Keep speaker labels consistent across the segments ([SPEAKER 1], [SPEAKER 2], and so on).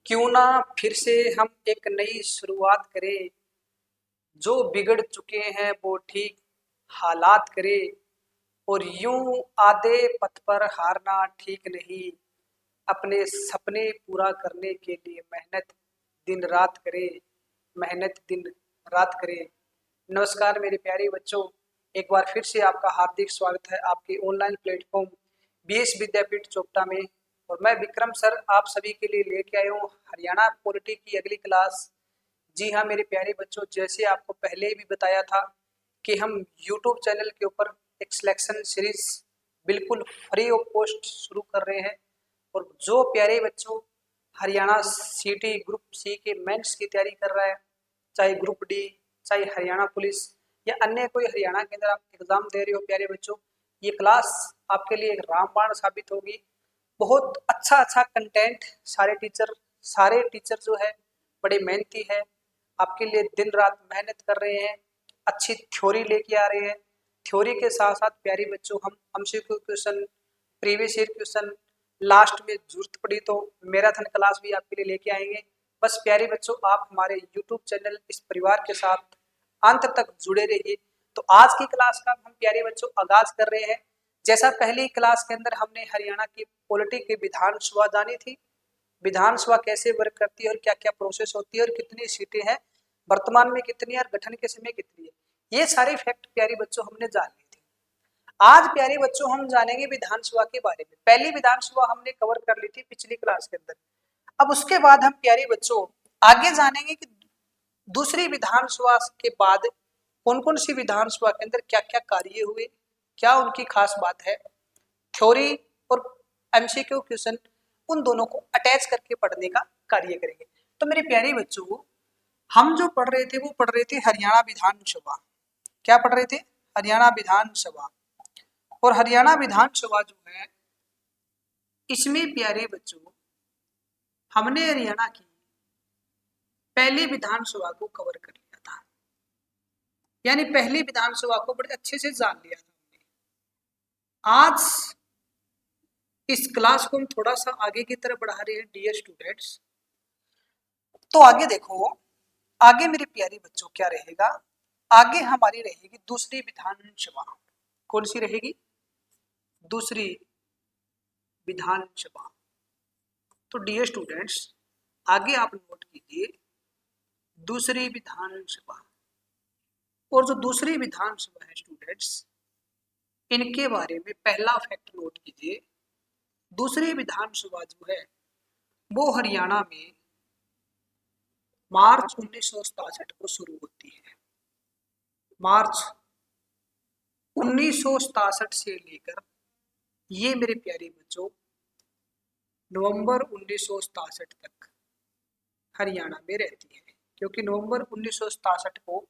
[SPEAKER 1] क्यों ना फिर से हम एक नई शुरुआत करें। जो बिगड़ चुके हैं वो ठीक हालात करें। और यूं आधे पथ पर हारना ठीक नहीं। अपने सपने पूरा करने के लिए मेहनत दिन रात करे। मेहनत दिन रात करे। नमस्कार मेरे प्यारे बच्चों, एक बार फिर से आपका हार्दिक स्वागत है आपके ऑनलाइन प्लेटफॉर्म बीएस विद्यापीठ चोपटा में। और मैं विक्रम सर आप सभी के लिए लेके आया हूँ हरियाणा पॉलिटी की अगली क्लास। जी हाँ मेरे प्यारे बच्चों, जैसे आपको पहले भी बताया था कि हम यूट्यूब चैनल के ऊपर एक सिलेक्शन सीरीज बिल्कुल फ्री ऑफ कॉस्ट शुरू कर रहे हैं। और जो प्यारे बच्चों हरियाणा सिटी ग्रुप सी के मेंस की तैयारी कर रहा है, चाहे ग्रुप डी, चाहे हरियाणा पुलिस या अन्य कोई हरियाणा के अंदर आप एग्जाम दे रहे हो प्यारे बच्चों, ये क्लास आपके लिए एक रामबाण साबित होगी। बहुत अच्छा अच्छा कंटेंट, सारे टीचर जो है बड़े मेहनती है, आपके लिए दिन रात मेहनत कर रहे हैं, अच्छी थ्योरी लेके आ रहे हैं। थ्योरी के साथ साथ प्यारे बच्चों हम MCQ question, previous year question, last में जरूरत पड़ी तो मैराथन क्लास भी आपके लिए लेके आएंगे। बस प्यारे बच्चों आप हमारे यूट्यूब चैनल इस परिवार के साथ अंत तक जुड़े रहिए। तो आज की क्लास का हम प्यारे बच्चों आगाज कर रहे हैं। जैसा पहली क्लास के अंदर हमने हरियाणा की पॉलिटी की विधानसभा जानी थी, विधानसभा कैसे वर्क करती है और क्या क्या प्रोसेस होती है और कितनी सीटें हैं, वर्तमान में कितनी है और गठन के समय कितनी है, ये सारे फैक्ट प्यारे बच्चों हमने जान ली थी। आज प्यारे बच्चों हम जानेंगे विधानसभा के बारे में। पहली विधानसभा हमने कवर कर ली थी पिछली क्लास के अंदर। अब उसके बाद हम प्यारे बच्चों आगे जानेंगे कि दूसरी विधानसभा के बाद कौन कौन सी विधानसभा के अंदर क्या क्या कार्य हुए, क्या उनकी खास बात है। थ्योरी और एमसीक्यू क्वेश्चन उन दोनों को अटैच करके पढ़ने का कार्य करेंगे। तो मेरे प्यारे बच्चों हम जो पढ़ रहे थे वो पढ़ रहे थे हरियाणा विधानसभा। क्या पढ़ रहे थे? हरियाणा विधानसभा। और हरियाणा विधानसभा जो है इसमें प्यारे बच्चों हमने हरियाणा की पहली विधानसभा को कवर कर लिया था, यानी पहली विधानसभा को बड़े अच्छे से जान लिया था हमने। आज इस क्लास को हम थोड़ा सा आगे की तरफ बढ़ा रहे हैं डियर स्टूडेंट्स। तो आगे देखो, आगे मेरे प्यारे बच्चों क्या रहेगा, आगे हमारी रहेगी दूसरी विधानसभा। कौन सी रहेगी? दूसरी विधानसभा। तो डियर स्टूडेंट्स आगे आप नोट कीजिए दूसरी विधानसभा। और जो दूसरी विधानसभा है स्टूडेंट्स, इनके बारे में पहला फैक्ट नोट कीजिए। दूसरी विधानसभा जो है वो हरियाणा में मार्च 1967 को शुरू होती है। मार्च 1967 से लेकर ये मेरे प्यारे बच्चों नवंबर 1967 तक हरियाणा में रहती है, क्योंकि नवंबर 1967 को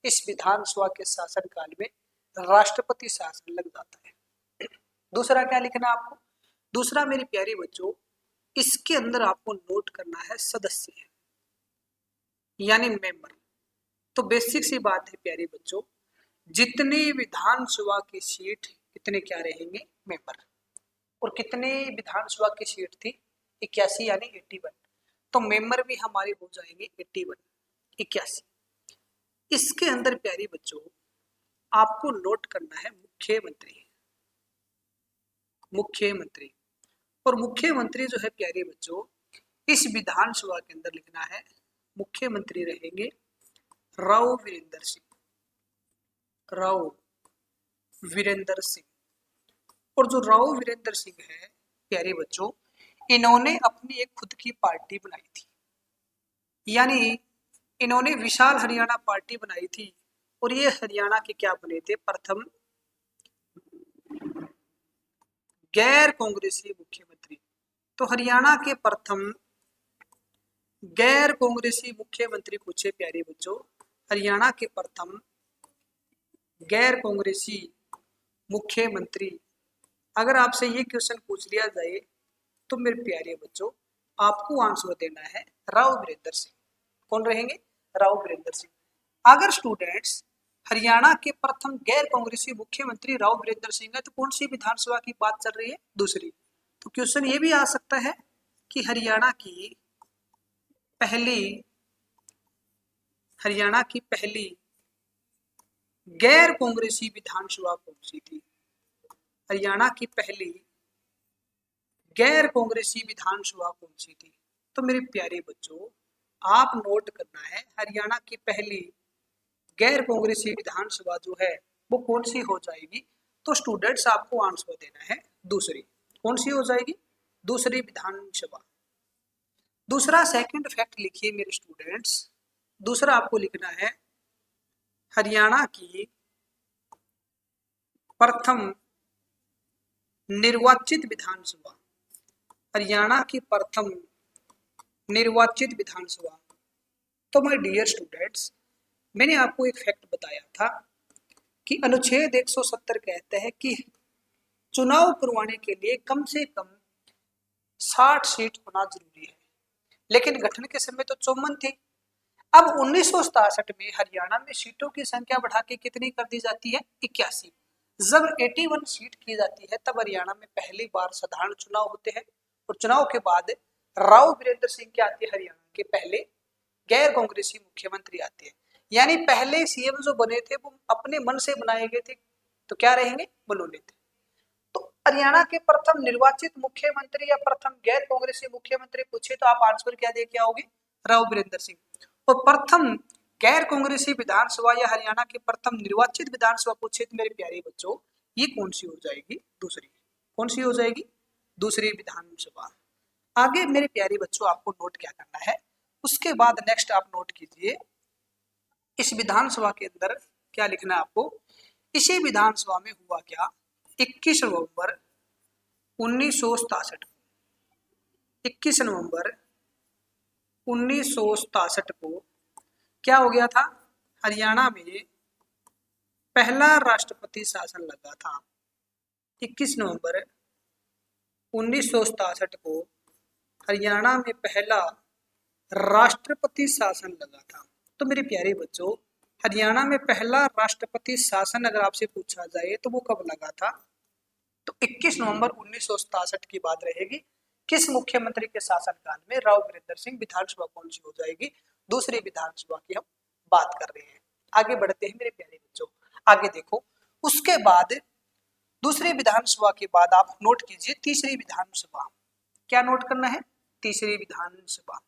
[SPEAKER 1] इस विधानसभा के शासनकाल में राष्ट्रपति शासन लग जाता है। दूसरा क्या लिखना आपको? दूसरा मेरे प्यारे बच्चों इसके अंदर आपको नोट करना है सदस्य, यानी मेंबर। तो बेसिक सी बात है प्यारे बच्चों, जितने विधानसभा की सीट कितने क्या रहेंगे? मेंबर। और कितने विधानसभा की सीट थी? 81 यानी 81। तो मेंबर भी हमारे हो जाएंगे 81, 81। इसके अंदर प्यारे बच्चों आपको नोट करना है मुख्यमंत्री। मुख्यमंत्री और मुख्यमंत्री जो है प्यारे बच्चों इस विधानसभा के अंदर लिखना है मुख्यमंत्री रहेंगे राव वीरेंद्र सिंह। राव वीरेंद्र सिंह। और जो राव वीरेंद्र सिंह है प्यारे बच्चों, इन्होंने अपनी एक खुद की पार्टी बनाई थी, यानी इन्होंने विशाल हरियाणा पार्टी बनाई थी। और ये हरियाणा के क्या बने थे? प्रथम गैर कांग्रेसी मुख्यमंत्री। तो हरियाणा के प्रथम गैर कांग्रेसी मुख्यमंत्री पूछे प्यारे बच्चों, हरियाणा के प्रथम गैर कांग्रेसी मुख्यमंत्री। अगर आपसे ये क्वेश्चन पूछ लिया जाए तो मेरे प्यारे बच्चों आपको आंसर देना है राव वीरेंद्र सिंह। कौन रहेंगे? राव वीरेंद्र सिंह। अगर स्टूडेंट्स हरियाणा के प्रथम गैर कांग्रेसी मुख्यमंत्री राव वीरेंद्र सिंह है तो कौन सी विधानसभा की बात चल रही है? दूसरी। तो क्वेश्चन ये भी आ सकता है कि हरियाणा की पहली हरियाणा की पहली गैर कांग्रेसी विधानसभा कौन सी थी? हरियाणा की पहली गैर कांग्रेसी विधानसभा कौन सी थी? तो मेरे प्यारे बच्चों, आप नोट करना है हरियाणा की पहली गैर कांग्रेसी विधानसभा जो है वो कौन सी हो जाएगी। तो स्टूडेंट्स आपको आंसर देना है दूसरी। कौन सी हो जाएगी? दूसरी विधानसभा। दूसरा सेकंड फैक्ट लिखिए मेरे स्टूडेंट्स। दूसरा आपको लिखना है हरियाणा की प्रथम निर्वाचित विधानसभा। हरियाणा की प्रथम निर्वाचित विधानसभा। तो माय डियर स्टूडेंट्स, मैंने आपको एक फैक्ट बताया था कि अनुच्छेद 170 कहते हैं कि चुनाव करवाने के लिए कम से कम 60 सीट होना जरूरी है, लेकिन गठन के समय तो 54 थी। अब 1967 में हरियाणा में सीटों की संख्या बढ़ा के कितनी कर दी जाती है? 81। जब 81 सीट की जाती है तब हरियाणा में पहली बार साधारण चुनाव होते हैं और चुनाव के बाद राव वीरेंद्र सिंह के आते हैं हरियाणा के पहले गैर कांग्रेसी मुख्यमंत्री आते हैं। यानी पहले सीएम जो बने थे वो अपने मन से बनाए गए थे, तो क्या रहेंगे? बलूने थे। तो हरियाणा के प्रथम निर्वाचित मुख्यमंत्री या प्रथम गैर कांग्रेसी मुख्यमंत्री पूछे तो आप आंसर क्या दे के आओगे? राव वीरेंद्र सिंह। और प्रथम गैर कांग्रेसी विधानसभा या हरियाणा के प्रथम निर्वाचित विधानसभा पूछे तो मेरे प्यारे बच्चों ये कौन सी हो जाएगी? दूसरी। कौन सी हो जाएगी? दूसरी विधानसभा। आगे मेरे प्यारे बच्चों आपको नोट क्या करना है, उसके बाद नेक्स्ट आप नोट कीजिए इस विधानसभा के अंदर क्या लिखना है आपको। इसी विधानसभा में हुआ क्या? 21 नवंबर 1967 21 नवंबर 1967 को क्या हो गया था? हरियाणा में पहला राष्ट्रपति शासन लगा था। 21 नवंबर 1967 को हरियाणा में पहला राष्ट्रपति शासन लगा था। तो मेरे प्यारे बच्चों, हरियाणा में पहला राष्ट्रपति शासन अगर आपसे पूछा जाए तो वो कब लगा था? तो 21 नवंबर 1967 की बात रहेगी। किस मुख्यमंत्री के शासनकाल में? राव वीरेंद्र सिंह। विधानसभा कौन सी हो जाएगी? दूसरी विधानसभा की हम बात कर रहे हैं। आगे बढ़ते हैं मेरे प्यारे बच्चों। आगे देखो, उसके बाद दूसरी विधानसभा के बाद आप नोट कीजिए तीसरी विधानसभा। क्या नोट करना है? तीसरी विधानसभा।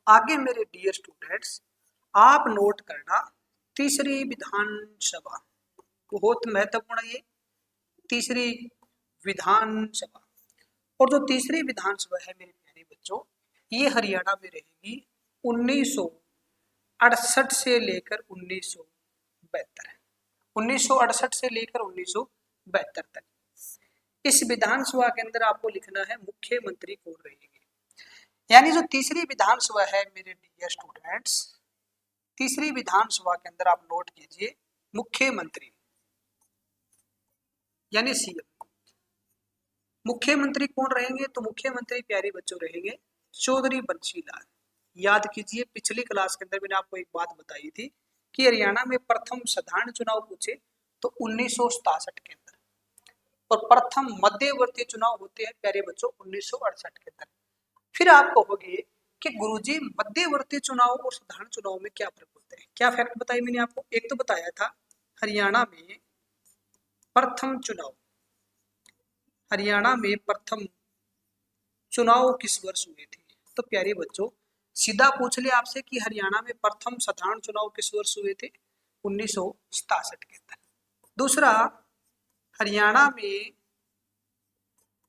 [SPEAKER 1] आगे मेरे डियर स्टूडेंट्स आप नोट करना तीसरी विधानसभा, बहुत महत्वपूर्ण है ये तीसरी विधानसभा। और जो तीसरी विधानसभा है मेरे प्यारे बच्चों, ये हरियाणा में रहेगी 1968 से लेकर 1972। 1968 से लेकर 1972 तक। इस विधानसभा के अंदर आपको लिखना है मुख्यमंत्री कौन रहेंगे। यानी जो तीसरी विधानसभा है मेरे डियर स्टूडेंट्स, तीसरी विधानसभा के अंदर आप नोट कीजिए मुख्यमंत्री यानी सीएम। मुख्यमंत्री कौन रहेंगे? तो मुख्यमंत्री प्यारे बच्चों रहेंगे चौधरी बंशी लाल। याद कीजिए पिछली क्लास के अंदर मैंने आपको एक बात बताई थी कि हरियाणा में प्रथम साधारण चुनाव पूछे तो 1967 के अंदर, और प्रथम मध्यवर्ती चुनाव होते हैं प्यारे बच्चों 1968 के अंदर। फिर आप कहोगे कि गुरुजी मध्यवर्ती चुनाव और साधारण चुनाव में क्या फर्क होता है? क्या फैक्ट बताई मैंने आपको? एक तो बताया था हरियाणा में प्रथम चुनाव, हरियाणा में प्रथम चुनाव किस वर्ष हुए थे? तो प्यारे बच्चों सीधा पूछ ले आपसे कि हरियाणा में प्रथम साधारण चुनाव किस वर्ष हुए थे? 1967 के अंदर। दूसरा, हरियाणा में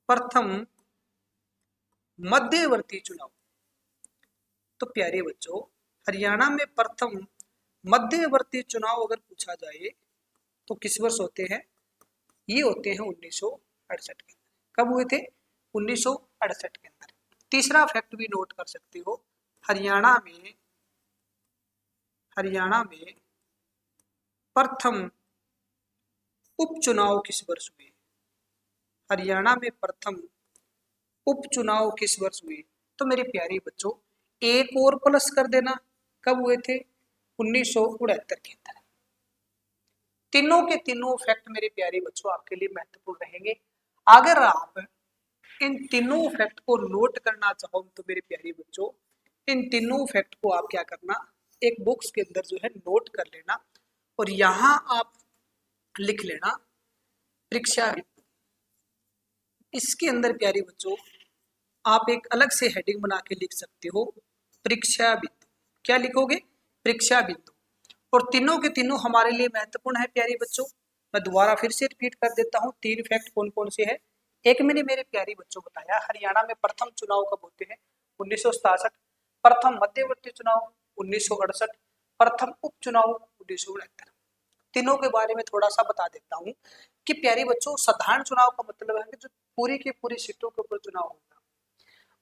[SPEAKER 1] प्रथम मध्यवर्ती चुनाव। तो प्यारे बच्चों हरियाणा में प्रथम मध्यवर्ती चुनाव अगर पूछा जाए तो किस वर्ष होते हैं? ये होते हैं 1968 के अंदर। कब हुए थे? 1968 के अंदर। तीसरा फैक्ट भी नोट कर सकते हो, हरियाणा में प्रथम उपचुनाव किस वर्ष हुए? हरियाणा में प्रथम उपचुनाव किस वर्ष हुए? तो मेरे प्यारे बच्चों एक और प्लस कर देना, कब हुए थे? 1969 के अंदर। तीनों के तीनों फैक्ट मेरे प्यारे बच्चों आपके लिए महत्वपूर्ण रहेंगे। अगर आप इन तीनों फैक्ट को नोट करना चाहो तो मेरे प्यारे बच्चों, इन तीनों फैक्ट को आप क्या करना, एक बुक्स के अंदर जो है नोट कर लेना और यहाँ आप लिख लेना परीक्षा बिंदु। इसके अंदर प्यारे बच्चों आप एक अलग से हेडिंग बना के लिख सकते हो, परीक्षा बिंदु। क्या लिखोगे? परीक्षा बिंदु। और तीनों के तीनों हमारे लिए महत्वपूर्ण है प्यारे बच्चों। मैं दोबारा फिर से रिपीट कर देता हूँ, तीन फैक्ट कौन कौन से है। एक मैंने मेरे प्यारे बच्चों बताया, हरियाणा में प्रथम चुनाव कब होते हैं? 1967। प्रथम मध्यवर्ती चुनाव 1968। प्रथम उपचुनाव 1969। तीनों के बारे में थोड़ा सा बता देता हूँ कि प्यारे बच्चों, साधारण चुनाव का मतलब है कि जो पूरी की पूरी सीटों के ऊपर चुनाव होगा,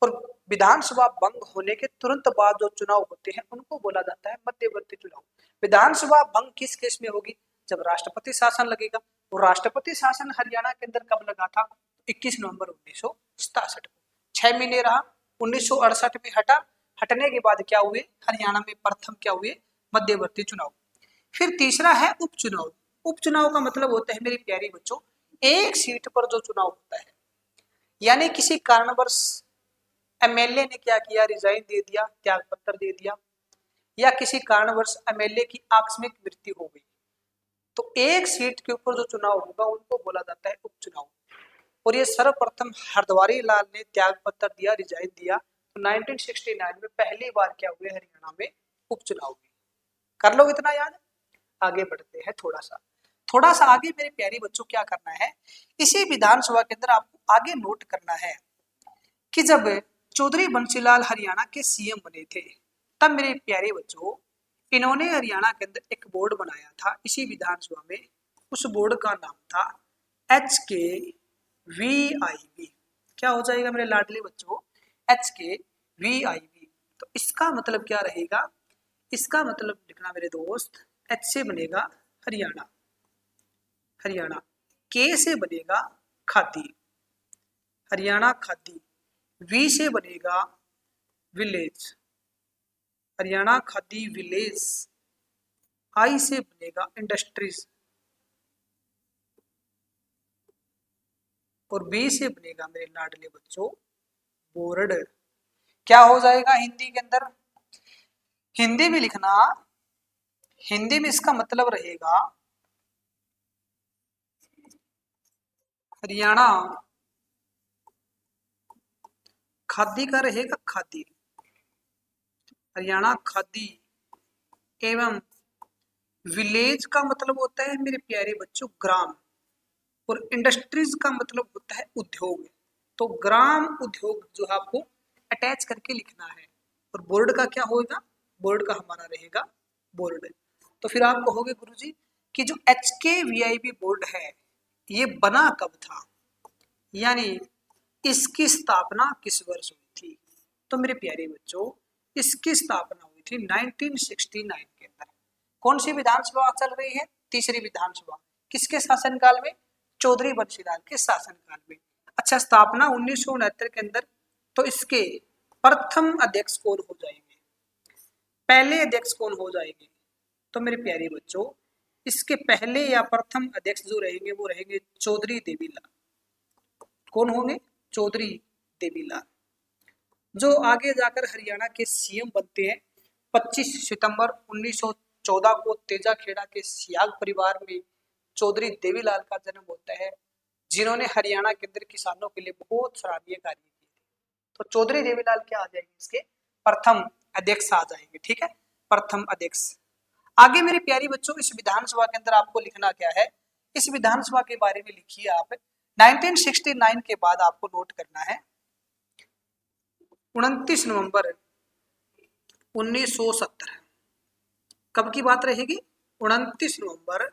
[SPEAKER 1] और विधानसभा भंग होने के तुरंत बाद जो चुनाव होते हैं उनको बोला जाता है मध्यवर्ती चुनाव। विधानसभा भंग किस केस में होगी? जब राष्ट्रपति शासन लगेगा। और राष्ट्रपति शासन हरियाणा के अंदर कब लगा था? 21 नवंबर 1967 को। 6 महीने रहा, 1968 में हटा। हटने के बाद क्या हुए? हरियाणा में प्रथम क्या हुए? मध्यवर्ती चुनाव। फिर तीसरा है उपचुनाव। उपचुनाव का मतलब होता है मेरे प्यारे बच्चों, एक सीट पर जो चुनाव होता है, यानी किसी कारणवश एमएलए ने क्या किया? रिजाइन दे दिया, त्याग पत्र दे दिया, या किसी कारणवश एमएलए की आकस्मिक मृत्यु हो गई, तो एक सीट के ऊपर जो चुनाव होगा उनको बोला जाता है उपचुनाव। और ये सर्वप्रथम हरद्वारी लाल ने त्याग पत्र दिया, रिजाइन दिया, तो 1969 में पहली बार क्या हुए? हरियाणा में उपचुनाव हुए। कर लो इतना याद। आगे बढ़ते हैं थोड़ा सा आगे मेरे प्यारे बच्चों, क्या करना है, इसी विधानसभा के अंदर आपको आगे नोट करना है कि जब चौधरी बंसीलाल हरियाणा के सीएम बने थे, तब मेरे प्यारे बच्चों इन्होंने हरियाणा के अंदर एक बोर्ड बनाया था इसी विधानसभा में। उस बोर्ड का नाम था HKVIV। क्या हो जाएगा मेरे लाडले बच्चों? HKVIV। तो इसका मतलब क्या रहेगा? इसका मतलब लिखना मेरे दोस्त, H से बनेगा हरियाणा, हरियाणा, K से बनेगा खादी, हरियाणा खादी, V से बनेगा village, Haryana khadi village, I से बनेगा इंडस्ट्रीज, और B से बनेगा मेरे लाडले बच्चों बोर्ड। क्या हो जाएगा हिंदी के अंदर? हिंदी में लिखना, हिंदी में इसका मतलब रहेगा हरियाणा खादी का रहेगा खादी, हरियाणा खादी एवं विलेज का मतलब होता है मेरे प्यारे बच्चों ग्राम, और इंडस्ट्रीज का मतलब होता है उद्योग। तो ग्राम उद्योग जो है आपको अटैच करके लिखना है। और बोर्ड का क्या होगा? बोर्ड का हमारा रहेगा बोर्ड। तो फिर आप कहोगे गुरुजी कि जो HKVIV बोर्ड है ये बना कब था, यानी इसकी स्थापना किस वर्ष हुई थी? तो मेरे प्यारे बच्चों, इसकी स्थापना हुई थी 1969 के अंदर। कौन सी विधानसभा चल रही है? तीसरी विधानसभा। किसके शासनकाल में? चौधरी बंसीलाल के शासनकाल में। अच्छा, स्थापना 1969 के अंदर, तो इसके प्रथम अध्यक्ष कौन हो जाएंगे? पहले अध्यक्ष कौन हो जाएंगे? तो मेरे प्यारे बच्चों, इसके पहले या प्रथम अध्यक्ष जो रहेंगे वो रहेंगे चौधरी देवीलाल। कौन होंगे? चौधरी देवीलाल, जो आगे जाकर हरियाणा के सीएम बनते हैं। 25 सितंबर 1914 को तेजाखेड़ा के सियाग परिवार में चौधरी देवीलाल का जन्म होता है, जिन्होंने हरियाणा के अंदर किसानों के लिए बहुत सराहनीय कार्य किए थे। तो चौधरी देवीलाल क्या आ जाएंगे? इसके प्रथम अध्यक्ष आ जाएंगे। ठीक है, प्रथम अध्यक्ष। आगे मेरे प्यारी बच्चों, इस विधानसभा के अंदर आपको लिखना क्या है? इस विधानसभा के बारे में लिखिए आप। 1969 के बाद आपको नोट करना है 29 नवंबर 1970। कब की बात रहेगी? 29 नवंबर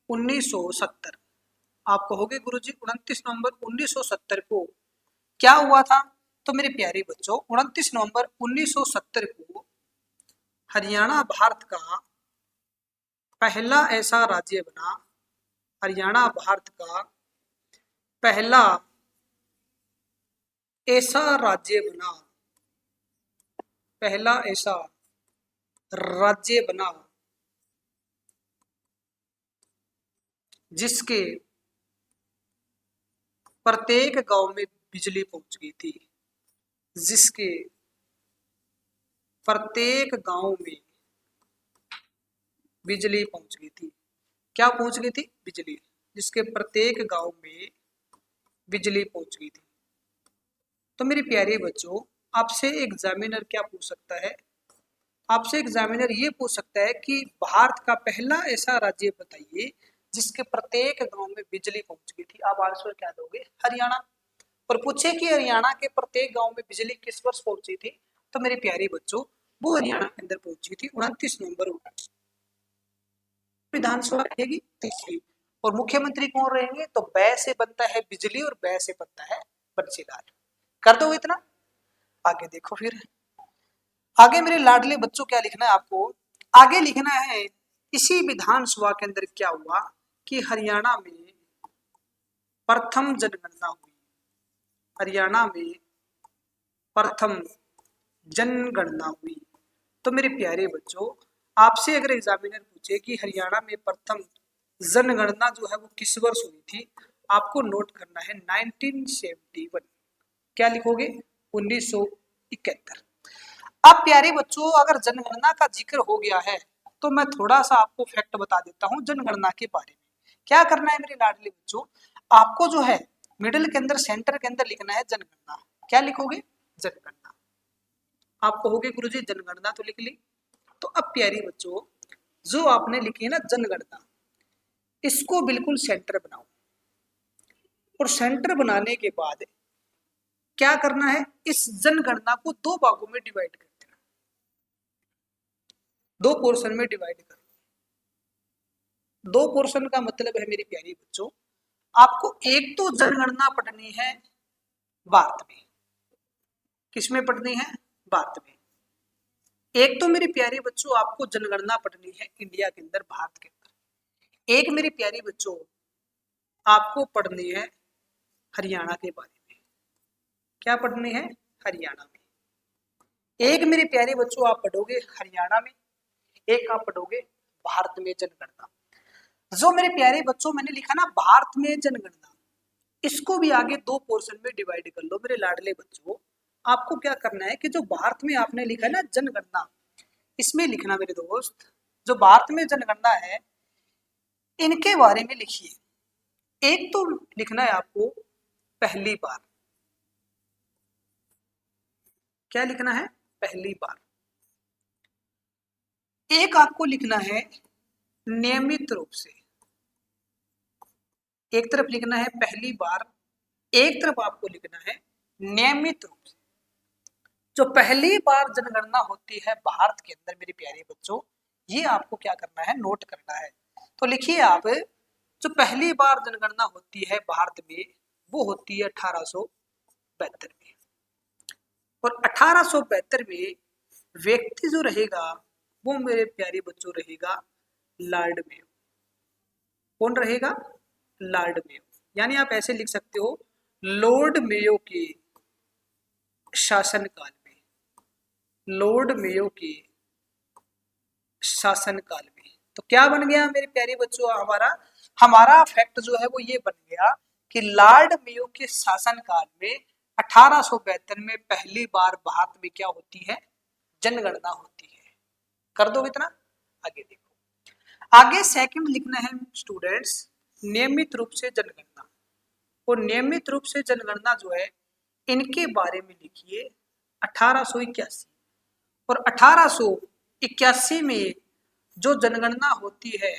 [SPEAKER 1] 1970। आप कहोगे गुरुजी 29 नवंबर 1970 को क्या हुआ था? तो मेरे प्यारे बच्चों, 29 नवंबर 1970 को हरियाणा भारत का पहला ऐसा राज्य बना, हरियाणा भारत का पहला ऐसा राज्य बना, पहला ऐसा राज्य बना जिसके प्रत्येक गांव में बिजली पहुंच गई थी, जिसके प्रत्येक गांव में बिजली पहुंच गई थी। क्या पहुंच गई थी? बिजली, जिसके प्रत्येक गांव में बिजली पहुंच गई थी। तो मेरे प्यारे बच्चों, आपसे एग्जामिनर क्या पूछ सकता है? आपसे एग्जामिनर ये पूछ सकता है कि भारत का पहला ऐसा राज्य बताइए जिसके प्रत्येक गांव में बिजली पहुंच गई थी। आप आंसर क्या दोगे? हरियाणा। और पूछे कि हरियाणा के प्रत्येक गांव में बिजली किस वर्ष पहुंची थी, तो मेरे प्यारे बच्चों, वो हरियाणा के अंदर पहुंची थी 29 नवंबर को। विधानसभा रहेगी तीसरी, और मुख्यमंत्री कौन रहेंगे? तो बै से बनता है बिजली और बै से बनता है बंसीलाल। कर दो इतना। आगे देखो फिर, आगे मेरे लाडले बच्चों क्या लिखना है आपको? आगे लिखना है इसी विधानसभा के अंदर क्या हुआ कि हरियाणा में प्रथम जनगणना हुई। हरियाणा में प्रथम जनगणना हुई। तो मेरे प्यारे बच्चों, आपसे अगर एग्जामिनर पूछे कि हरियाणा में प्रथम जनगणना जो है वो किस वर्ष हुई थी, आपको नोट करना है 1971। क्या लिखोगे? 1971। अब प्यारे बच्चों, अगर जनगणना का जिक्र हो गया है तो मैं थोड़ा सा आपको फैक्ट बता देता हूं जनगणना के बारे में। क्या करना है मेरे लाडले बच्चों? आपको जो है मिडिल के अंदर, सेंटर के अंदर लिखना है जनगणना। क्या लिखोगे? जनगणना। आप कहोगे गुरुजी जनगणना तो लिख ली। तो अब प्यारे बच्चों, जो आपने लिखी है ना जनगणना, इसको बिल्कुल सेंटर बनाओ। और सेंटर बनाने के बाद क्या करना है? इस जनगणना को दो भागों में डिवाइड कर देना, दो पोर्शन में डिवाइड कर। दो पोर्शन का मतलब है मेरे प्यारे बच्चों, आपको एक तो जनगणना पढ़नी है भारत में। किसमें पढ़नी है? भारत में। एक तो मेरे प्यारे बच्चों आपको जनगणना पढ़नी है इंडिया के अंदर, भारत के अंदर। एक मेरे प्यारे बच्चों आपको पढ़नी है हरियाणा के बारे में। क्या पढ़नी है? हरियाणा में। एक मेरे प्यारे बच्चों आप पढ़ोगे हरियाणा में, एक आप पढ़ोगे भारत में जनगणना। जो मेरे प्यारे बच्चों मैंने लिखा ना भारत में जनगणना, इसको भी आगे दो पोर्शन में डिवाइड कर लो मेरे लाडले बच्चों। आपको क्या करना है कि जो भारत में आपने लिखा है ना जनगणना, इसमें लिखना मेरे दोस्त, जो भारत में जनगणना है इनके बारे में लिखिए। एक तो लिखना है आपको पहली बार। क्या लिखना है? पहली बार। एक आपको लिखना है नियमित रूप से। एक तरफ लिखना है पहली बार, एक तरफ आपको लिखना है नियमित रूप से। जो पहली बार जनगणना होती है भारत के अंदर मेरे प्यारे बच्चों, ये आपको क्या करना है? नोट करना है। तो लिखिए आप, जो पहली बार जनगणना होती है भारत में वो होती है 1872 में। और 1872 में व्यक्ति जो रहेगा वो मेरे प्यारे बच्चों रहेगा लॉर्ड मेयो। कौन रहेगा? Lord Mayo. यानी आप ऐसे लिख सकते हो, लॉर्ड मेयो के शासनकाल में, लॉर्ड मेयो के शासनकाल में। तो क्या बन गया मेरे प्यारे बच्चों? हमारा हमारा फैक्ट जो है वो ये बन गया कि लॉर्ड मेयो के शासनकाल में 1872 में पहली बार भारत में क्या होती है? जनगणना होती है। कर दो इतना। आगे देखो, आगे सेकंड लिखना है स्टूडेंट्स नियमित रूप से जनगणना। और नियमित रूप से जनगणना जो है इनके बारे में लिखिए 1881। और 1881 में जो जनगणना होती है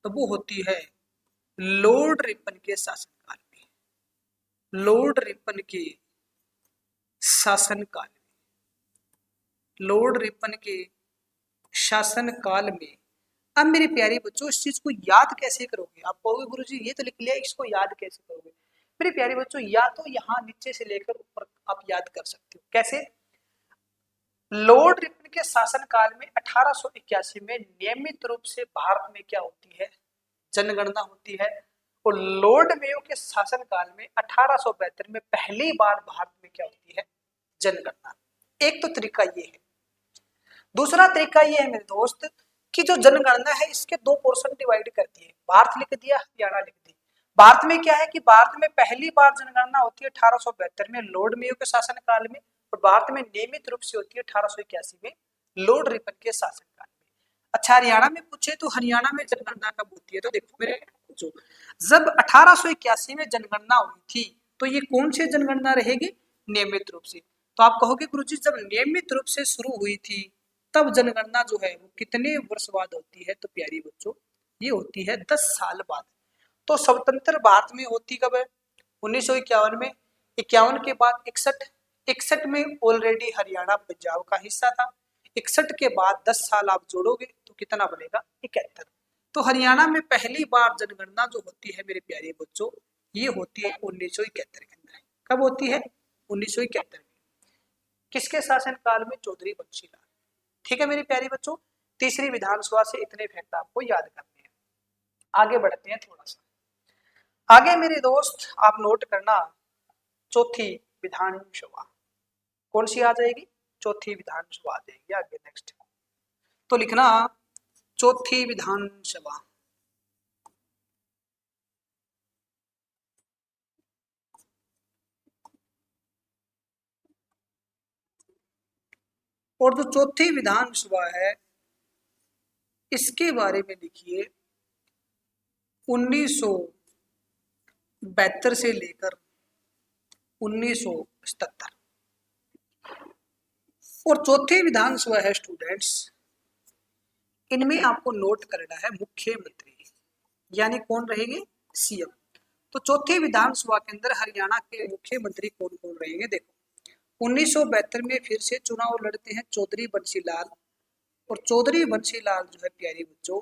[SPEAKER 1] तो वो होती है लॉर्ड रिपन के शासनकाल में। लॉर्ड रिपन के शासनकाल में, लॉर्ड रिपन के शासनकाल में। अब मेरे प्यारे बच्चों, इस चीज को याद कैसे करोगे? आप कहोगे गुरुजी ये तो लिख लिया, इसको याद कैसे करोगे? मेरे प्यारे बच्चों, या तो यहाँ नीचे से लेकर ऊपर आप याद कर सकते हो। कैसे? लॉर्ड रिपन के शासनकाल में 1881 में नियमित रूप से भारत में क्या होती है? जनगणना होती है। और लॉर्ड मेयो के शासनकाल में 1872 में पहली बार भारत में क्या होती है? जनगणना। एक तो तरीका ये है। दूसरा तरीका ये है मेरे दोस्त कि जो जनगणना है इसके दो पोर्शन डिवाइड कर दिए, भारत लिख दिया, हरियाणा लिख दी। भारत में क्या है कि भारत में पहली बार जनगणना होती है 1872 में लॉर्ड मेयो के शासनकाल में, और भारत में नियमित रूप से होती है 1881 में लॉर्ड रिपन के शासनकाल में। अच्छा, हरियाणा में पूछे तो हरियाणा में जनगणना कब होती है, तो देखो मेरे जो जब 1881 में जनगणना हुई थी, तो ये कौन सी जनगणना रहेगी, नियमित रूप से। तो आप कहोगे गुरुजी जब नियमित रूप से शुरू हुई थी तब जनगणना जो है वो कितने वर्ष बाद होती है, तो प्यारी बच्चों ये होती है 10 साल बाद। तो स्वतंत्र भारत में होती कब है, 1951 में, 51 के बाद 61, 61 में ऑलरेडी हरियाणा पंजाब का हिस्सा था, 61 के बाद 10 साल आप जोड़ोगे तो कितना बनेगा, 71। तो हरियाणा में पहली बार जनगणना जो होती है मेरे प्यारे बच्चों, ये होती है 1971 के अंदर। कब होती है, 1971 में। किसके शासनकाल में, चौधरी बंशीलाल। ठीक है मेरे प्यारे बच्चों, तीसरी विधानसभा से इतने फैक्ट आपको याद करने हैं। आगे बढ़ते हैं थोड़ा सा आगे मेरे दोस्त, आप नोट करना, चौथी विधानसभा कौन सी आ जाएगी, चौथी विधानसभा आ जाएगी आगे नेक्स्ट। तो लिखना चौथी विधानसभा। और जो चौथी विधानसभा है इसके बारे में लिखिए 1972 से लेकर 1977। और चौथी विधानसभा है स्टूडेंट्स, इनमें आपको नोट करना है मुख्यमंत्री, यानी कौन रहेंगे, सीएम। तो चौथी विधानसभा के अंदर हरियाणा के मुख्यमंत्री कौन कौन रहेंगे, देखो 1972 में फिर से चुनाव लड़ते हैं चौधरी बंशीलाल, और चौधरी बंशीलाल जो है प्यारी बच्चों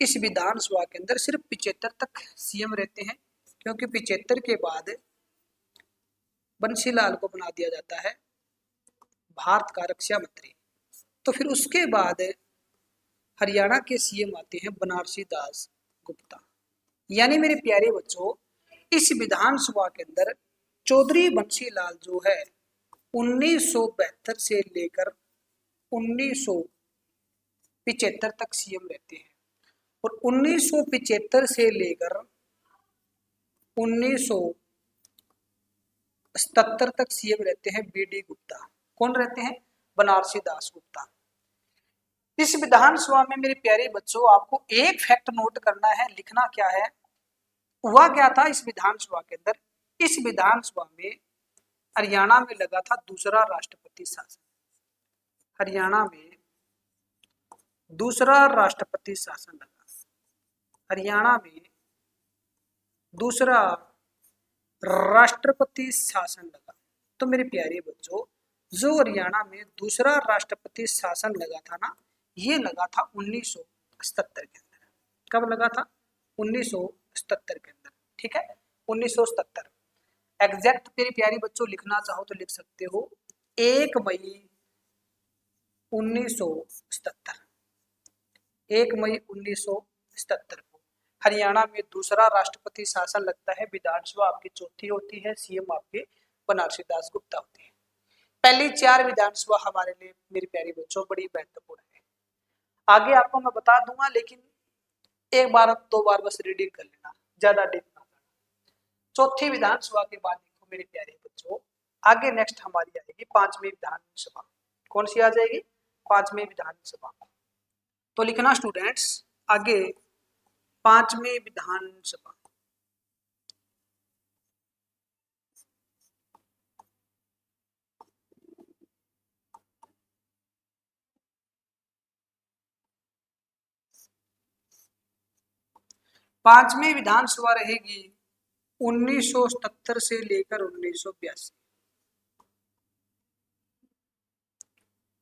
[SPEAKER 1] इस विधानसभा के अंदर सिर्फ 75 तक सीएम रहते हैं, क्योंकि 75 के बाद बंशीलाल को बना दिया जाता है भारत का रक्षा मंत्री। तो फिर उसके बाद हरियाणा के सीएम आते हैं बनारसी दास गुप्ता। यानी मेरे प्यारे बच्चों इस विधानसभा के अंदर चौधरी बंशीलाल जो है 1972 से लेकर 1975 तक सीएम रहते हैं, और 1975 से लेकर 1977 तक सीएम रहते हैं बीडी गुप्ता। कौन रहते हैं, बनारसी दास गुप्ता। इस विधानसभा में मेरे प्यारे बच्चों आपको एक फैक्ट नोट करना है, लिखना क्या है, हुआ क्या था इस विधानसभा के अंदर, इस विधानसभा में हरियाणा में लगा था दूसरा राष्ट्रपति शासन। हरियाणा में दूसरा राष्ट्रपति शासन लगा, हरियाणा में दूसरा राष्ट्रपति शासन लगा। तो मेरे प्यारे बच्चों जो हरियाणा में दूसरा राष्ट्रपति शासन लगा था ना, ये लगा था 1977 के अंदर। कब लगा था, 1977 के अंदर। ठीक है, 1977 एग्जैक्ट मेरे प्यारे बच्चों लिखना चाहो तो लिख सकते हो 1 मई 1977, 1 मई 1977 को हरियाणा में दूसरा राष्ट्रपति शासन लगता है। विधानसभा आपकी चौथी होती है, सीएम आपके बनारसी दास गुप्ता होते हैं। पहली 4 विधानसभा हमारे लिए मेरे प्यारे बच्चों बड़ी महत्वपूर्ण है। आगे आपको मैं बता दूंगा, लेकिन एक बार 2 बार बस रीडिंग कर लेना, ज्यादा डीप ना करना। चौथी विधानसभा के बाद देखो मेरे प्यारे बच्चों आगे नेक्स्ट हमारी आएगी 5वीं विधानसभा। कौन सी आ जाएगी, 5वीं विधानसभा। तो लिखना स्टूडेंट्स आगे 5वीं विधानसभा। पांचवी विधानसभा रहेगी 1977 से लेकर 1982,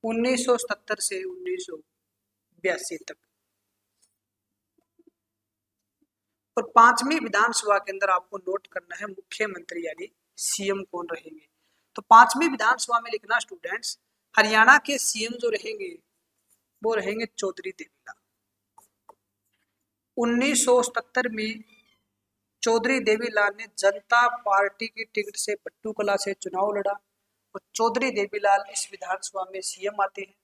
[SPEAKER 1] 1977 से 1982 तक। और 5वीं विधानसभा के अंदर आपको नोट करना है मुख्यमंत्री यानी सीएम कौन रहेंगे। तो 5वीं विधानसभा में लिखना स्टूडेंट्स हरियाणा के सीएम जो रहेंगे वो रहेंगे चौधरी देवीलाल। 1977 में चौधरी देवीलाल ने जनता पार्टी की टिकट से बट्टू कला से चुनाव लड़ा, और चौधरी देवीलाल इस विधानसभा में सीएम आते हैं।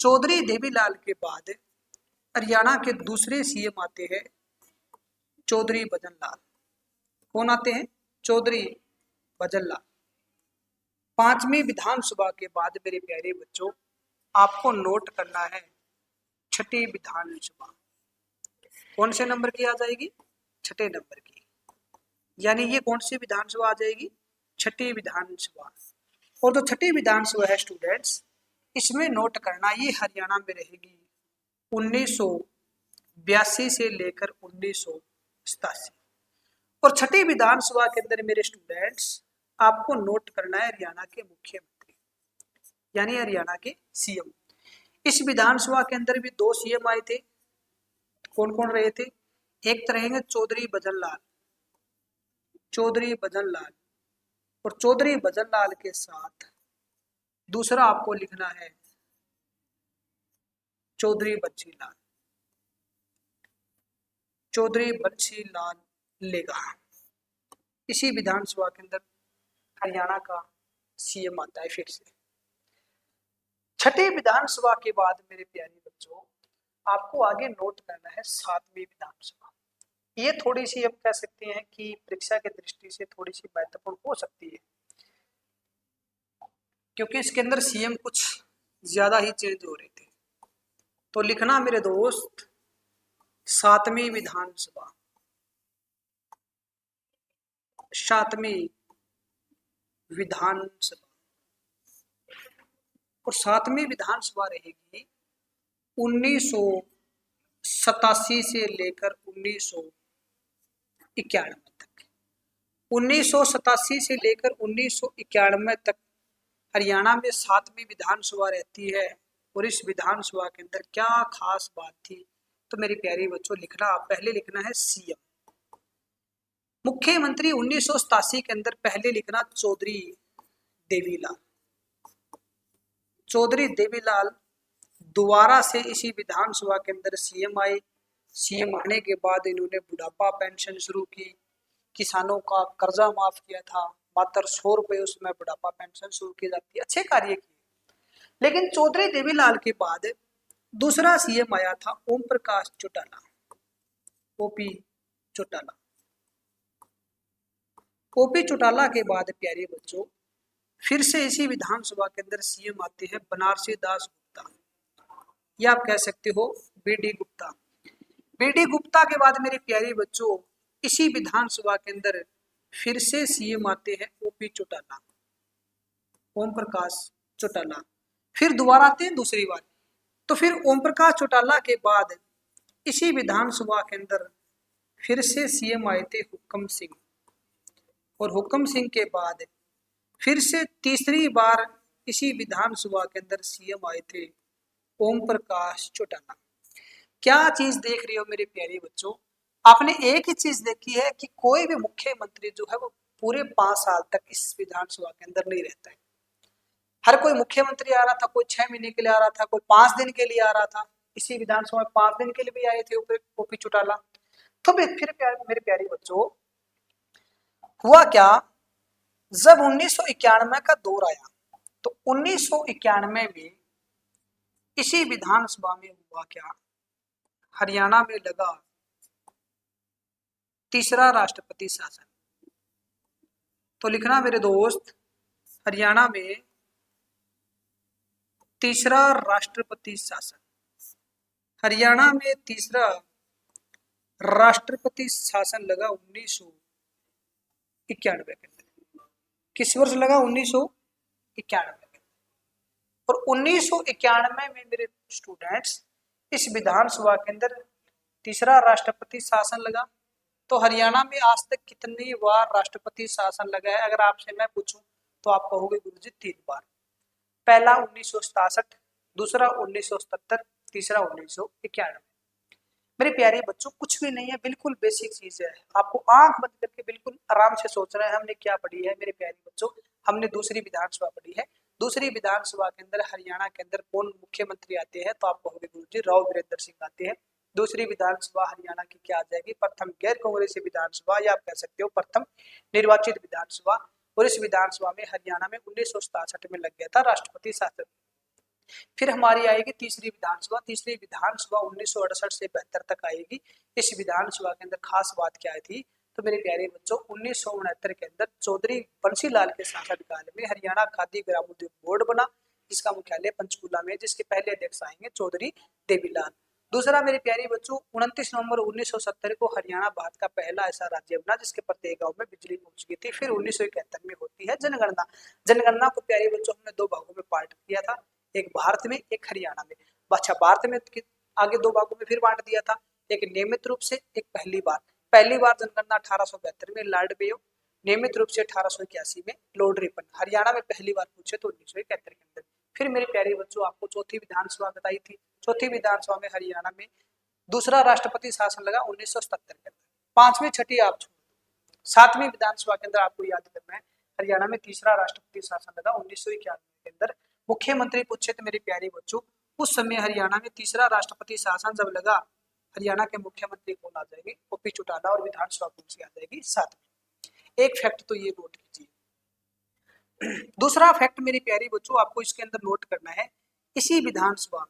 [SPEAKER 1] चौधरी देवीलाल के बाद हरियाणा के दूसरे सीएम आते हैं चौधरी भजन लाल। कौन आते हैं? चौधरी भजनलाल। पांचवी विधानसभा के बाद मेरे प्यारे बच्चों आपको नोट करना है छठी विधानसभा। कौन से नंबर की आ जाएगी? छठे नंबर की। यानी ये कौन सी विधानसभा आ जाएगी? छठी विधानसभा। और जो छठी विधानसभा है स्टूडेंट्स, इसमें नोट करना ये हरियाणा में रहेगी 1982 से लेकर 1987। और छठी विधानसभा के अंदर मेरे स्टूडेंट्स आपको नोट करना है हरियाणा के मुख्यमंत्री, यानी हरियाणा के सीएम। इस विधानसभा के अंदर भी दो सीएम आए थे। कौन कौन रहे थे? एक तो रहेंगे चौधरी भजनलाल, चौधरी भजनलाल। और चौधरी भजनलाल के साथ दूसरा आपको लिखना है चौधरी बंशीलाल, चौधरी बंशीलाल लेगा। इसी विधानसभा के अंदर हरियाणा का सीएम आता है फिर से। छठी विधानसभा के बाद मेरे प्यारे बच्चों आपको आगे नोट करना है सातवीं विधानसभा। ये थोड़ी सी हम कह सकते हैं कि परीक्षा की दृष्टि से थोड़ी सी महत्वपूर्ण हो सकती है, क्योंकि इसके अंदर सीएम कुछ ज्यादा ही चेंज हो रहे थे। तो लिखना मेरे दोस्त सातवीं विधानसभा, सातवीं विधानसभा। और सातवीं विधानसभा रहेगी 1987 से लेकर 1991 तक। 1987 से लेकर 1991 तक हरियाणा में सातवीं विधानसभा रहती है। और इस विधानसभा के अंदर क्या खास बात थी, तो मेरे प्यारे बच्चों लिखना, पहले लिखना है सीएम। मुख्यमंत्री 1987 के अंदर पहले लिखना चौधरी देवीलाल। चौधरी देवीलाल दोबारा से इसी विधानसभा के अंदर सीएम आए। सीएम आने के बाद इन्होंने बुढ़ापा पेंशन शुरू की, किसानों का कर्जा माफ किया था, मात्र 100 रुपए उसमें बुढ़ापा पेंशन शुरू की जाती है। अच्छे कार्य किए। लेकिन चौधरी देवीलाल के बाद दूसरा सीएम आया था ओम प्रकाश चौटाला, ओपी चौटाला। ओपी चौटाला के बाद प्यारे बच्चों फिर से इसी विधानसभा के अंदर सीएम आते हैं बनारसी दास गुप्ता, या आप कह सकते हो बीडी गुप्ता। बीडी गुप्ता के बाद मेरे प्यारे बच्चों इसी विधानसभा के अंदर फिर से सीएम आते हैं ओपी चौटाला, ओम प्रकाश चौटाला। फिर दोबारा आते हैं दूसरी बार। तो फिर ओम प्रकाश चौटाला के बाद इसी विधानसभा के अंदर फिर से सीएम आए थे हुक्म सिंह। और हुक्म सिंह के बाद फिर से तीसरी बार इसी विधानसभा के अंदर सीएम आए थे ओम प्रकाश चौटाला। क्या चीज देख रहे हो मेरे प्यारे बच्चों? आपने एक ही चीज देखी है कि कोई भी मुख्यमंत्री जो है वो पूरे 5 साल तक इस विधानसभा के अंदर नहीं रहता है। हर कोई मुख्यमंत्री आ रहा था, कोई 6 महीने के लिए आ रहा था, कोई 5 दिन के लिए आ रहा था। इसी विधानसभा में 5 दिन के लिए भी आए थे ओपी चौटाला। तो फिर मेरे प्यारे बच्चों हुआ क्या, जब 1991 का दौर आया तो 1991 में इसी विधानसभा में हुआ क्या, हरियाणा में लगा तीसरा राष्ट्रपति शासन। तो लिखना मेरे दोस्त हरियाणा में तीसरा राष्ट्रपति शासन। हरियाणा में तीसरा राष्ट्रपति शासन लगा 1991 के अंदर। किस वर्ष लगा? 1991 में। और 1991 में मेरे स्टूडेंट्स इस विधानसभा के अंदर तीसरा राष्ट्रपति शासन लगा। तो हरियाणा में आज तक कितनी बार राष्ट्रपति शासन लगा है? अगर आपसे मैं पूछूं तो आप कहोगे गुरुजी 3 बार। पहला 1967, दूसरा 1977, तीसरा 1991। मेरे प्यारे बच्चों कुछ भी नहीं है, बिल्कुल बेसिक चीज है। आपको आंख बंद करके बिल्कुल आराम से सोचना है हमने क्या पढ़ी है। मेरे प्यारे बच्चों हमने दूसरी विधानसभा पढ़ी है। दूसरी विधानसभा के अंदर हरियाणा के अंदर कौन मुख्यमंत्री आते हैं? तो आप कहोगे गुरुजी राव वीरेंद्र सिंह आते हैं। दूसरी विधानसभा हरियाणा की क्या आ जाएगी? प्रथम गैर कांग्रेसी विधानसभा, या आप कह सकते हो प्रथम निर्वाचित विधानसभा। और इस विधानसभा में हरियाणा में 1967 में लग गया था राष्ट्रपति शासन। फिर हमारी आएगी तीसरी विधानसभा। तीसरी विधानसभा 1968 से 72 तक आएगी। इस विधानसभा के अंदर खास बात क्या थी? तो मेरे प्यारे बच्चों 1969 के अंदर चौधरी बंसीलाल के शासनकाल में हरियाणा खादी ग्रामोद्योग बोर्ड बना, जिसका मुख्यालय पंचकूला में, जिसके पहले अध्यक्ष आएंगे चौधरी देवीलाल। दूसरा मेरे प्यारे बच्चों 29 नवंबर 1970 को हरियाणा भारत का पहला ऐसा राज्य बना जिसके प्रत्येक गांव में बिजली पहुंच गई थी। फिर 1971 में होती है जनगणना। जनगणना को प्यारे बच्चों हमने दो भागों में पार्ट किया था, एक भारत में एक हरियाणा में। अच्छा, भारत में आगे दो भागों में फिर बांट दिया था, एक नियमित रूप से, एक पहली बार जनगणना 1872 में लॉर्ड बेयो, नियमित रूप से 1881 में लॉर्ड रिपन। हरियाणा में पहली बार पूछे तो 1971 के अंदर। फिर मेरे प्यारे बच्चों आपको चौथी विधानसभा बताई थी, चौथी विधानसभा में हरियाणा में दूसरा राष्ट्रपति शासन लगा 1977 के अंदर। पांचवी छठी आप छोड़, सातवीं विधानसभा के अंदर आपको याद करना है हरियाणा में तीसरा राष्ट्रपति शासन लगा 1991 के अंदर। मुख्यमंत्री पूछे तो मेरे प्यारे बच्चों उस समय हरियाणा में तीसरा राष्ट्रपति शासन जब लगा, हरियाणा के मुख्यमंत्री कौन आ जाएगी, ओपी चौटाला, और विधानसभा कौन सी आ जाएगी, सातवीं। एक फैक्ट तो ये नोट कीजिए। दूसरा फैक्ट मेरी प्यारी बच्चों आपको इसके अंदर नोट करना है, इसी विधानसभा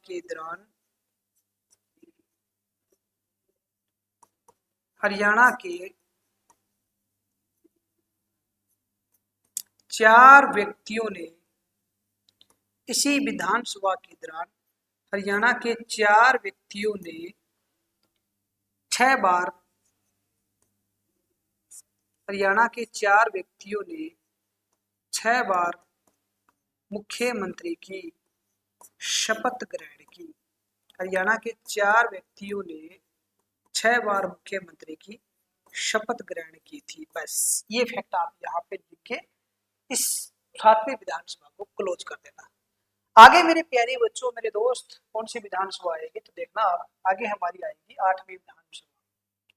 [SPEAKER 1] के दौरान हरियाणा के 4 व्यक्तियों ने, इसी विधानसभा के दौरान हरियाणा के 4 व्यक्तियों ने 6 बार, हरियाणा के 4 व्यक्तियों ने 6 बार मुख्यमंत्री की शपथ ग्रहण की। हरियाणा के 4 व्यक्तियों ने 6 बार मुख्यमंत्री की शपथ ग्रहण की थी। बस ये फैक्ट आप यहाँ पे लिख के इस 7वीं विधानसभा को क्लोज कर देना। आगे मेरे प्यारे बच्चों, मेरे दोस्त, कौन सी विधानसभा आएगी तो देखना आप, आगे हमारी आएगी 8वीं विधानसभा।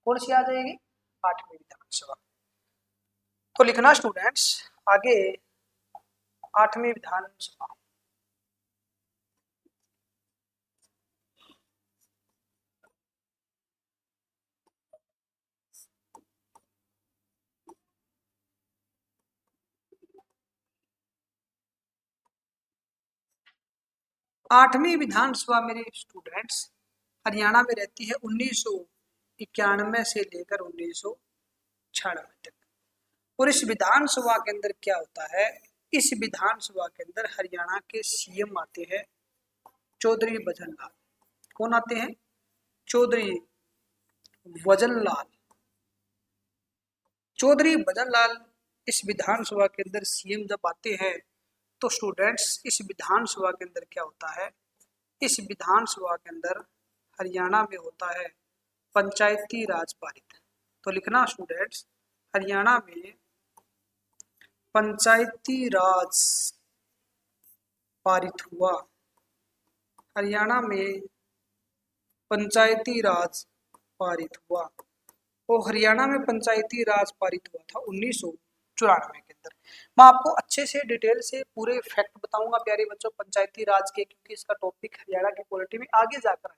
[SPEAKER 1] कौन सी आ जाएगी, 8वीं विधानसभा। तो लिखना स्टूडेंट्स आगे 8वीं विधानसभा। आठवीं विधानसभा मेरे स्टूडेंट्स हरियाणा में रहती है 1991 से लेकर 1996 तक। और इस विधानसभा के अंदर क्या होता है, इस विधानसभा के अंदर हरियाणा के सीएम आते हैं चौधरी भजनलाल। कौन आते हैं, चौधरी भजनलाल। चौधरी भजनलाल इस विधानसभा के अंदर सीएम जब आते हैं तो स्टूडेंट्स इस विधानसभा के अंदर क्या होता है, इस विधानसभा के अंदर हरियाणा में होता है पंचायती राज पारित। तो लिखना स्टूडेंट्स हरियाणा में पंचायती राज पारित हुआ, हरियाणा में पंचायती राज पारित हुआ। तो हरियाणा में पंचायती राज पारित हुआ था 1994 के अंदर। मैं आपको अच्छे से डिटेल से पूरे फैक्ट बताऊंगा प्यारे बच्चों पंचायती राज के, क्योंकि इसका टॉपिक हरियाणा की पॉलिटी में आगे जाकर है।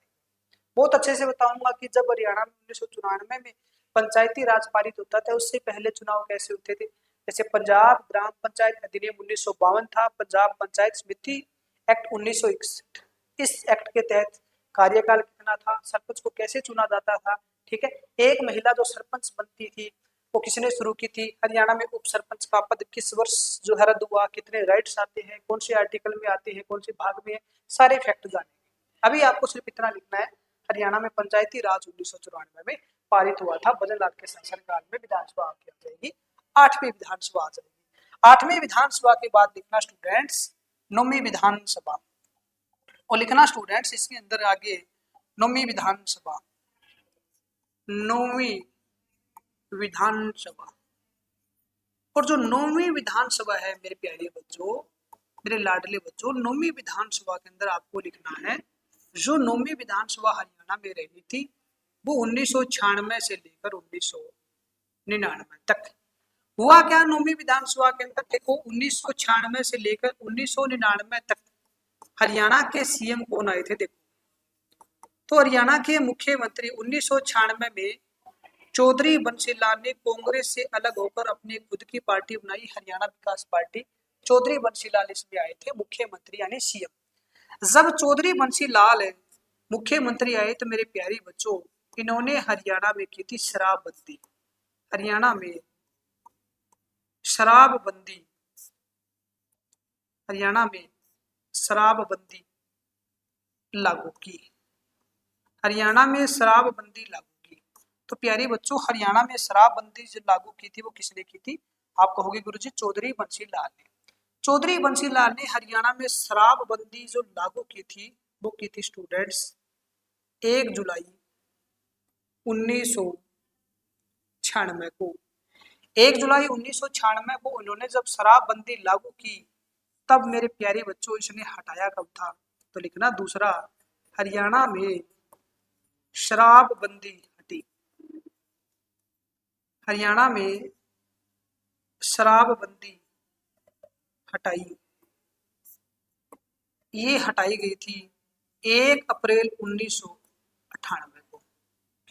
[SPEAKER 1] बहुत अच्छे से बताऊंगा कि जब हरियाणा में 1994 में पंचायती राज पारित होता था उससे पहले चुनाव कैसे होते थे। जैसे पंजाब ग्राम पंचायत अधिनियम 1952 था, पंजाब पंचायत समिति एक्ट 1961। इस एक्ट के तहत कार्यकाल कितना था, सरपंच को कैसे चुना जाता था, ठीक है। एक महिला जो सरपंच बनती थी वो किसने शुरू की थी, हरियाणा में उप सरपंच का पद किस वर्ष जो है रद्द हुआ, कितने राइट्स आते हैं, कौन से आर्टिकल में आते हैं, कौन से भाग में है, सारे फैक्ट जानेंगे। अभी आपको सिर्फ इतना लिखना है, हरियाणा में पंचायती राज 1994 में पारित हुआ था, भजनलाल के शासनकाल में विधानसभा आ जाएगी, 8वीं विधानसभा आ जाएगी। 8वीं विधानसभा के बाद लिखना स्टूडेंट्स 9वीं विधानसभा, और लिखना स्टूडेंट्स इसके अंदर आगे 9वीं विधानसभा, 9वीं विधानसभा। और जो 9वीं विधानसभा है मेरे प्यारे बच्चों, मेरे लाडले बच्चों, 9वीं विधानसभा के अंदर आपको लिखना है जो 9वीं विधानसभा हरियाणा में रही थी वो 1996 से लेकर 1999 तक। हुआ क्या 9वीं विधानसभा के अंदर, देखो 1996 से लेकर 1999 तक हरियाणा के सीएम कौन आए थे, देखो। तो हरियाणा के मुख्यमंत्री 1996 में चौधरी बंसीलाल ने कांग्रेस से अलग होकर अपनी खुद की पार्टी बनाई, हरियाणा विकास पार्टी, चौधरी बंसीलाल इसमें आए थे मुख्यमंत्री यानी सीएम। जब चौधरी बंसीलाल मुख्यमंत्री आए तो मेरे प्यारे बच्चों इन्होंने हरियाणा में की थी शराबबंदी। हरियाणा में शराबबंदी, हरियाणा में शराबबंदी लागू की। हरियाणा में शराबबंदी लागू की। तो प्यारे बच्चों हरियाणा में शराबबंदी जो लागू की थी वो किसने की थी? आप कहोगे गुरुजी चौधरी बंसीलाल ने। चौधरी बंसीलाल ने हरियाणा में शराबबंदी जो लागू की थी वो की थी स्टूडेंट्स 1 जुलाई 1996 को। 1 जुलाई 1996 को उन्होंने जब शराबबंदी लागू की तब मेरे प्यारे बच्चों इसने हटाया कब था? तो लिखना दूसरा, हरियाणा में शराबबंदी हटी। हरियाणा में शराबबंदी हटाई, ये हटाई गई थी 1 अप्रैल 1998 को।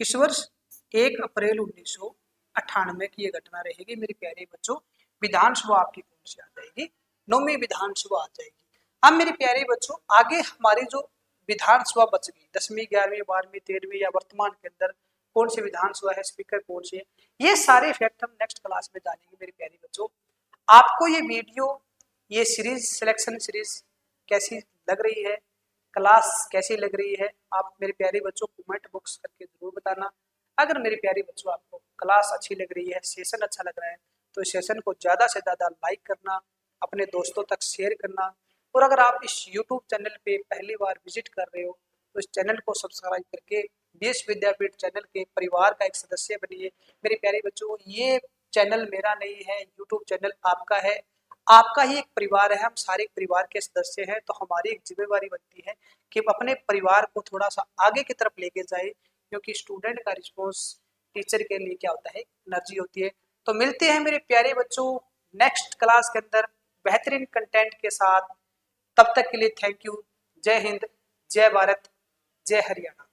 [SPEAKER 1] किस वर्ष? 1 अप्रैल 1998 की ये घटना रहेगी मेरे प्यारे बच्चों। विधानसभा आपकी कौन सी आ जाएगी? 9वीं विधानसभा आ जाएगी। अब मेरे प्यारे बच्चों आगे हमारी जो विधानसभा बच गई 10वीं 11वीं 12वीं 13वीं या वर्तमान के अंदर कौन सी विधानसभा है, स्पीकर कौन सी है, ये सारे फैक्ट हम नेक्स्ट क्लास में जानेंगे मेरे प्यारे बच्चों। आपको ये वीडियो, ये सीरीज सिलेक्शन सीरीज कैसी लग रही है, क्लास कैसी लग रही है, आप मेरे प्यारे बच्चों कमेंट बॉक्स करके जरूर बताना। अगर मेरे प्यारे बच्चों आपको क्लास अच्छी लग रही है, सेशन अच्छा लग रहा है तो इस सेशन को ज़्यादा से ज़्यादा लाइक करना, अपने दोस्तों तक शेयर करना। और अगर आप इस यूट्यूब चैनल पे पहली बार विजिट कर रहे हो तो इस चैनल को सब्सक्राइब करके बीएस विद्यापीठ चैनल के परिवार का एक सदस्य बनिए। मेरे प्यारे बच्चों ये चैनल मेरा नहीं है, यूट्यूब चैनल आपका है, आपका ही एक परिवार है, हम सारे परिवार के सदस्य हैं। तो हमारी एक जिम्मेवारी बनती है कि हम अपने परिवार को थोड़ा सा आगे की तरफ लेके जाए, क्योंकि स्टूडेंट का रिस्पॉन्स टीचर के लिए क्या होता है? एनर्जी होती है। तो मिलते हैं मेरे प्यारे बच्चों नेक्स्ट क्लास के अंदर बेहतरीन कंटेंट के साथ। तब तक के लिए थैंक यू। जय हिंद, जय भारत, जय हरियाणा।